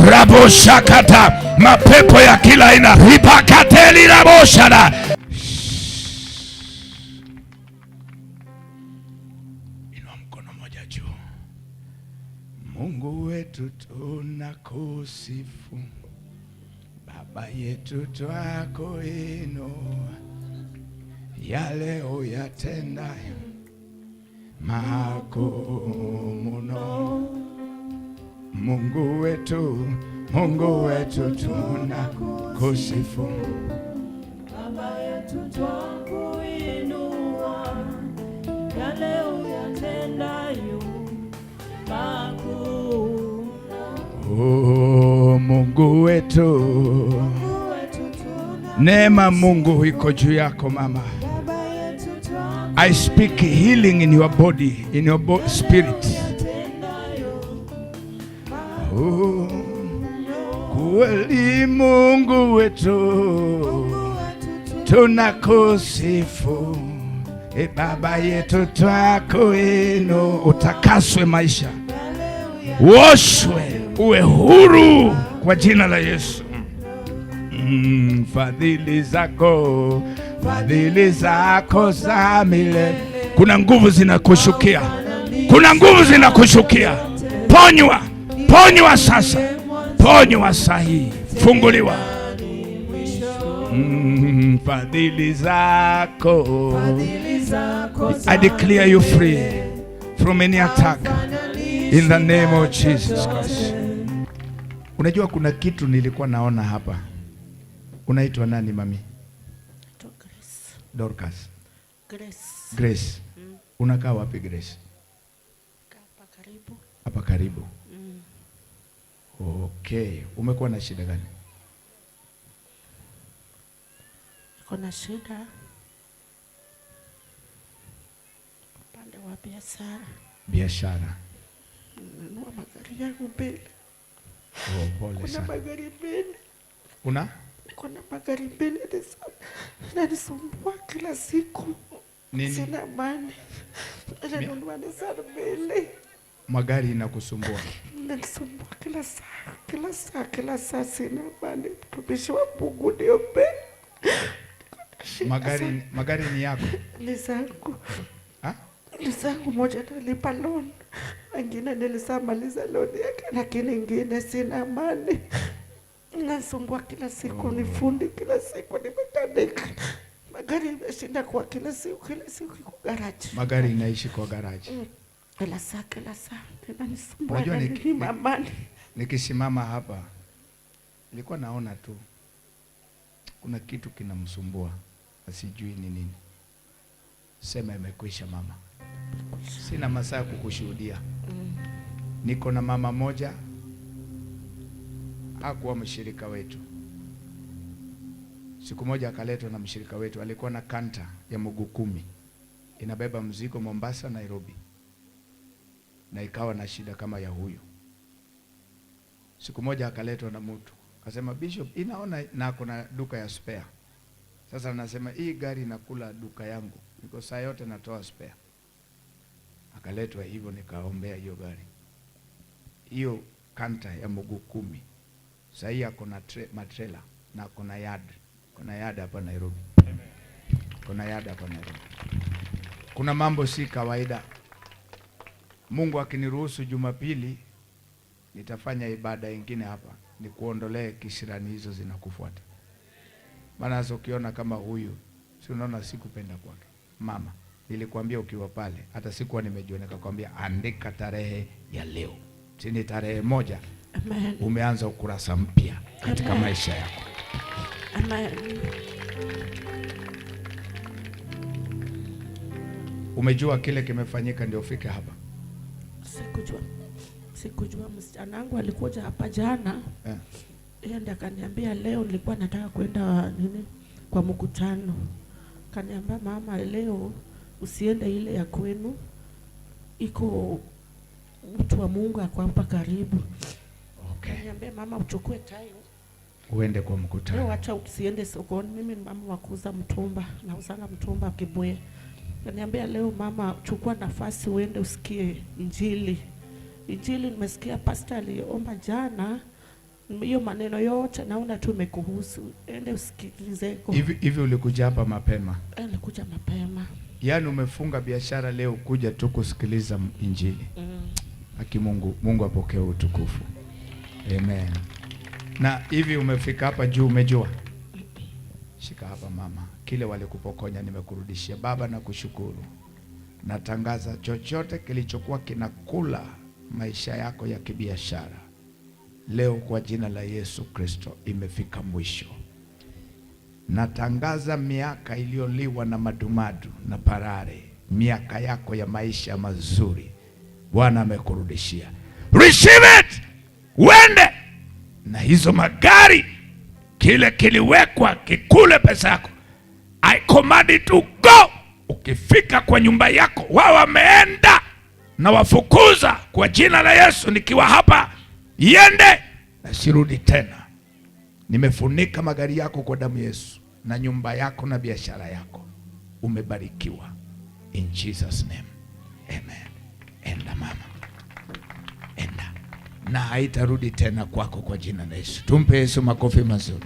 raboshakata, mapepo ya kila aina ripakateli raboshada. Inua mkono moja juu. Mungu wetu tunakusifu, Baba yetu twakuinua, yale uyatendayo makuu mno. Mungu wetu tunakusifu, Baba yetu twakuinua, yale uyatendayo makuu mno. Mungu wetu, neema Mungu iko juu yako mama. I speak healing in your body, in your spirit. Kweli Mungu wetu tunakusifu, Baba yetu twakuinua. Utakaswe maisha, woshwe, uwe huru kwa jina la Yesu. Fadhili zako za milele. Kuna nguvu zinakushukia, Ponywa sasa, ponywa sahi, funguliwa. Fadhili zako, I declare you free from any attack in the name of Jesus Christ. Unajua kuna kitu nilikuwa naona hapa. Unaitwa nani mami? Dorcas. Grace. Unakaa wapi Grace? Hapa karibu. Okay. Umekuwa na shida gani? Kuna shida upande wa biashara. Nunua magari yangu mbele. Pole sana. Kuna magari mbele. Kuna magari mbele inanisumbua kila siku. Nini? Sina amani. Nanunua sana mbele. Magari inakusumbua? Inanisumbua kila saa sina amani. Mtumishi wa Mungu niombe. Magari ni yako? Ni zangu. Ni zangu, moja nilipa loan. Ingine nilishamaliza loan yake, lakini ingine sina amani. Nasumbua kila siku, ni fundi kila siku, ni mekanika. Magari imeshinda kwa kila siku kwa garage. Magari inaishi kwa garage. Kila saa inanisumbua. Ni amani. Nikisimama hapa nilikuwa naona tu kuna kitu kinamsumbua, asijui ni nini. Sema imekwisha mama. Sina masaa kukushuhudia. Niko na mama moja, hakuwa mshirika wetu. Siku moja akaletwa na mshirika wetu, alikuwa na kanta ya mguu 10. Inabeba mzigo Mombasa, Nairobi. Na ikawa na shida kama ya huyu. Siku moja akaletwa na mtu, akasema Bishop, inaona na kuna duka ya spare. Sasa anasema hii gari inakula duka yangu, niko saa yote natoa spare. Akaletwa hivyo, nikaombea hiyo gari. Hiyo kanta ya mguu 10. Sasa hii kuna matrela na kuna yard. Kuna yard hapa Nairobi. Kuna mambo si kawaida. Mungu akiniruhusu Jumapili nitafanya ibada nyingine hapa, ni kuondolee kisirani hizo zinakufuata. Maana ukiona kama huyu, si unaona sikupenda kwake. Mama, nilikwambia ukiwa pale, hata sikuwa nimejua, nikakwambia andika tarehe ya leo. Sini tarehe 1. Amen. Umeanza ukurasa mpya katika maisha yako. Amen. Umejua kile kimefanyika ndio ufike hapa? Sikujua. Msichana wangu alikuja hapa jana. Yeye ndiye akaniambia leo nilikuwa nataka kwenda kwa mkutano. Kaniambia mama, leo usiende ile ya kwenu. Iko mtu wa Mungu ako hapa karibu. Okay. Kaniambia mama, uchukue tayo uende kwa mkutano. Leo acha usiende sokoni. Mimi ni mama wa kuuza mtumba, nauzanga mtumba Kibwe. Kaniambia leo mama, chukua nafasi uende usikie injili. Nimesikia pastor aliomba jana, hiyo maneno yote naona tu imekuhusu, ende usikilizeko. Hivi ulikuja hapa mapema? Nilikuja mapema. Yaani umefunga biashara leo kuja tu kusikiliza injili. Haki Mungu apokee utukufu. Amen. Na hivi umefika hapa juu umejua? Shika hapa mama. Kile walikupokonya nimekurudishia. Baba nakushukuru. Natangaza chochote kilichokuwa kinakula maisha yako ya kibiashara, leo kwa jina la Yesu Kristo imefika mwisho. Natangaza miaka iliyoliwa na madumadu na parare, miaka yako ya maisha mazuri Bwana amekurudishia. Receive it. Wende na hizo magari, kile kiliwekwa kikule pesa yako. I command it to go. Ukifika kwa nyumba yako wao wameenda, na wafukuza kwa jina la Yesu. Nikiwa hapa iende na sirudi tena. Nimefunika magari yako kwa damu Yesu, na nyumba yako na biashara yako. Umebarikiwa in Jesus name. Amen. Enda mama, enda na haitarudi tena kwako kwa jina la Yesu. Tumpe Yesu makofi mazuri.